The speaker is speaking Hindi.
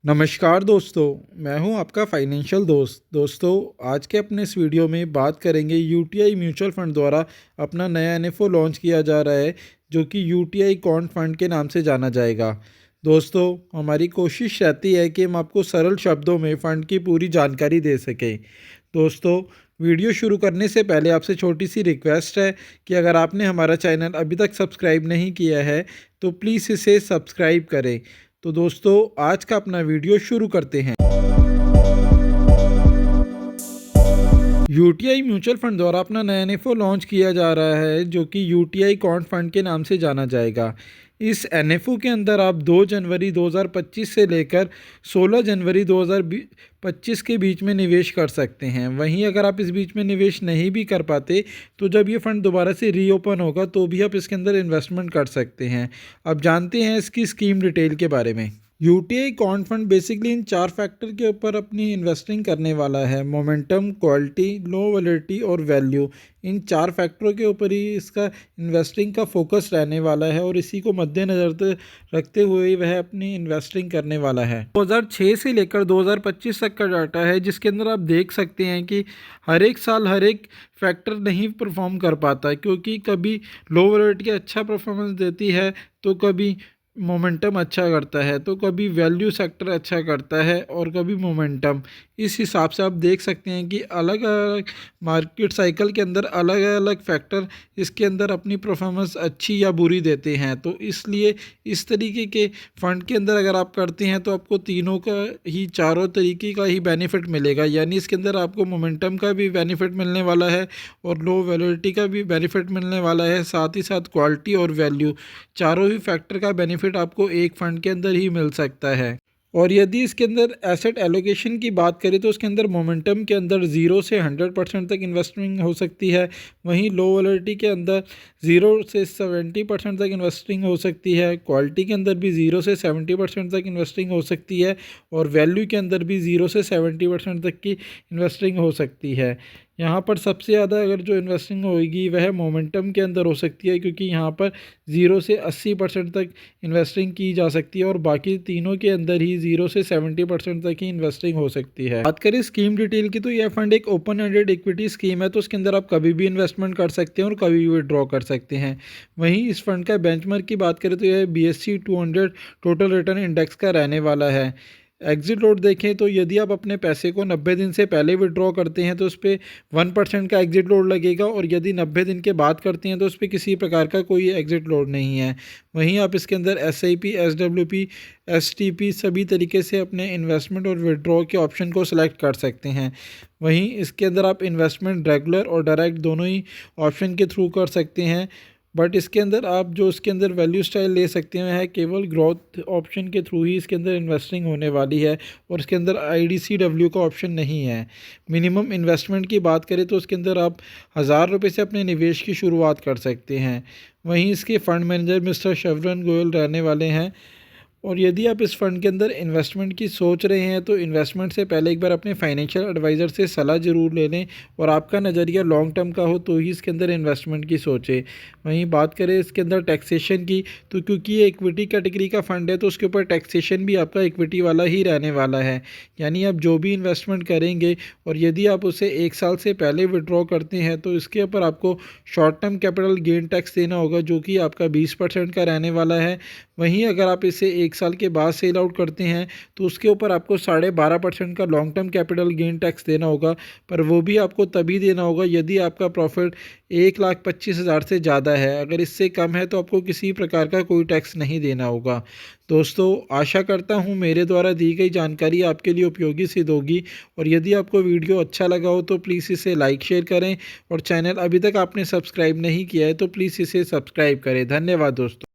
नमस्कार दोस्तों, मैं हूं आपका फाइनेंशियल दोस्त। दोस्तों, आज के अपने इस वीडियो में बात करेंगे यूटीआई म्यूचुअल फंड द्वारा अपना नया एनएफओ लॉन्च किया जा रहा है, जो कि यूटीआई क्वांट फंड के नाम से जाना जाएगा। दोस्तों, हमारी कोशिश रहती है कि हम आपको सरल शब्दों में फ़ंड की पूरी जानकारी दे सकें। दोस्तों, वीडियो शुरू करने से पहले आपसे छोटी सी रिक्वेस्ट है कि अगर आपने हमारा चैनल अभी तक सब्सक्राइब नहीं किया है तो प्लीज़ इसे सब्सक्राइब करें। तो दोस्तों, आज का अपना वीडियो शुरू करते हैं। यूटीआई म्यूचुअल फंड द्वारा अपना नया एनएफओ लॉन्च किया जा रहा है, जो कि यूटीआई क्वांट फंड के नाम से जाना जाएगा। इस एनएफओ के अंदर आप 2 जनवरी 2025 से लेकर 16 जनवरी 2025 के बीच में निवेश कर सकते हैं। वहीं अगर आप इस बीच में निवेश नहीं भी कर पाते तो जब ये फ़ंड दोबारा से रीओपन होगा तो भी आप इसके अंदर इन्वेस्टमेंट कर सकते हैं। अब जानते हैं इसकी स्कीम डिटेल के बारे में। यूटीआई क्वांट फंड बेसिकली इन 4 फैक्टर के ऊपर अपनी इन्वेस्टिंग करने वाला है: मोमेंटम, क्वालिटी, लो वॉलेटिलिटी और वैल्यू। इन 4 फैक्टरों के ऊपर ही इसका इन्वेस्टिंग का फोकस रहने वाला है और इसी को मद्देनज़र रखते हुए वह अपनी इन्वेस्टिंग करने वाला है। 2006 से लेकर 2025 तक का डाटा है, जिसके अंदर आप देख सकते हैं कि हर एक साल हर एक फैक्टर नहीं परफॉर्म कर पाता, क्योंकि कभी लो वॉलेटिलिटी अच्छा परफॉर्मेंस देती है तो कभी मोमेंटम अच्छा करता है, तो कभी वैल्यू सेक्टर अच्छा करता है और कभी मोमेंटम। इस हिसाब से आप देख सकते हैं कि अलग अलग मार्केट साइकिल के अंदर अलग अलग फैक्टर इसके अंदर अपनी परफॉर्मेंस अच्छी या बुरी देते हैं। तो इसलिए इस तरीके के फ़ंड के अंदर अगर आप करते हैं तो आपको तीनों का ही, चारों तरीके का ही बेनिफिट मिलेगा। यानी इसके अंदर आपको मोमेंटम का भी बेनिफिट मिलने वाला है और लो वैलिडिटी का भी बेनिफिट मिलने वाला है, साथ ही साथ क्वालिटी और वैल्यू, चारों ही फैक्टर का बेनिफिट आपको एक फ़ंड के अंदर ही मिल सकता है। और यदि इसके अंदर एसेट एलोकेशन की बात करें तो उसके अंदर मोमेंटम के अंदर 0 से 100% तक इन्वेस्टिंग हो सकती है। वहीं लो वॉलेटिलिटी के अंदर 0 से 70% तक इन्वेस्टिंग हो सकती है। क्वालिटी के अंदर भी 0 से 70% तक इन्वेस्टिंग हो सकती है और वैल्यू के अंदर भी 0 से 70% तक की इन्वेस्टिंग हो सकती है। यहाँ पर सबसे ज़्यादा अगर जो इन्वेस्टिंग होगी वह मोमेंटम के अंदर हो सकती है, क्योंकि यहाँ पर 0 से 80% तक इन्वेस्टिंग की जा सकती है और बाकी तीनों के अंदर ही 0 से 70% तक ही इन्वेस्टिंग हो सकती है। बात करें स्कीम डिटेल की तो यह फंड एक ओपन एंडेड इक्विटी स्कीम है, तो उसके अंदर आप कभी भी इन्वेस्टमेंट कर सकते हैं और कभी भी विड्रॉ कर सकते हैं। वहीं इस फंड का बेंचमार्क की बात करें तो यह BSE 200 टोटल रिटर्न इंडेक्स का रहने वाला है। एग्जिट लोड देखें तो यदि आप अपने पैसे को 90 दिन से पहले विड्रॉ करते हैं तो उस पर 1% का एग्जिट लोड लगेगा और यदि 90 दिन के बाद करते हैं तो उस पर किसी प्रकार का कोई एग्जिट लोड नहीं है। वहीं आप इसके अंदर SIP, SWP, STP सभी तरीके से अपने इन्वेस्टमेंट और विड्रॉ के ऑप्शन को सिलेक्ट कर सकते हैं। वहीं इसके अंदर आप इन्वेस्टमेंट रेगुलर और डायरेक्ट दोनों ही ऑप्शन के थ्रू कर सकते हैं, बट इसके अंदर आप जो इसके अंदर वैल्यू स्टाइल ले सकते हैं केवल ग्रोथ ऑप्शन के थ्रू ही इसके अंदर इन्वेस्टिंग होने वाली है और इसके अंदर IDCW का ऑप्शन नहीं है। मिनिमम इन्वेस्टमेंट की बात करें तो उसके अंदर आप 1000 रुपये से अपने निवेश की शुरुआत कर सकते हैं। वहीं इसके फ़ंड मैनेजर मिस्टर शवरन गोयल रहने वाले हैं। और यदि आप इस फ़ंड के अंदर इन्वेस्टमेंट की सोच रहे हैं तो इन्वेस्टमेंट से पहले एक बार अपने फाइनेंशियल एडवाइज़र से सलाह ज़रूर ले लें और आपका नज़रिया लॉन्ग टर्म का हो तो ही इसके अंदर इन्वेस्टमेंट की सोचें। वहीं बात करें इसके अंदर टैक्सेशन की तो क्योंकि ये इक्विटी कैटेगरी का फ़ंड है तो उसके ऊपर टैक्सेशन भी आपका इक्विटी वाला ही रहने वाला है। यानी आप जो भी इन्वेस्टमेंट करेंगे और यदि आप उसे 1 साल से पहले विड्रॉ करते हैं तो इसके ऊपर आपको short term capital gain tax देना होगा, जो कि आपका 20% का रहने वाला है। वहीं अगर आप इसे 1 साल के बाद सेल आउट करते हैं तो उसके ऊपर आपको 12.5% का long term capital gain tax देना होगा, पर वो भी आपको तभी देना होगा यदि आपका प्रॉफिट 1,25,000 से ज़्यादा है। अगर इससे कम है तो आपको किसी प्रकार का कोई टैक्स नहीं देना होगा। दोस्तों, आशा करता हूँ मेरे द्वारा दी गई जानकारी आपके लिए उपयोगी सिद्ध होगी और यदि आपको वीडियो अच्छा लगा हो तो प्लीज़ इसे लाइक शेयर करें और चैनल अभी तक आपने सब्सक्राइब नहीं किया है तो प्लीज़ इसे सब्सक्राइब करें। धन्यवाद दोस्तों।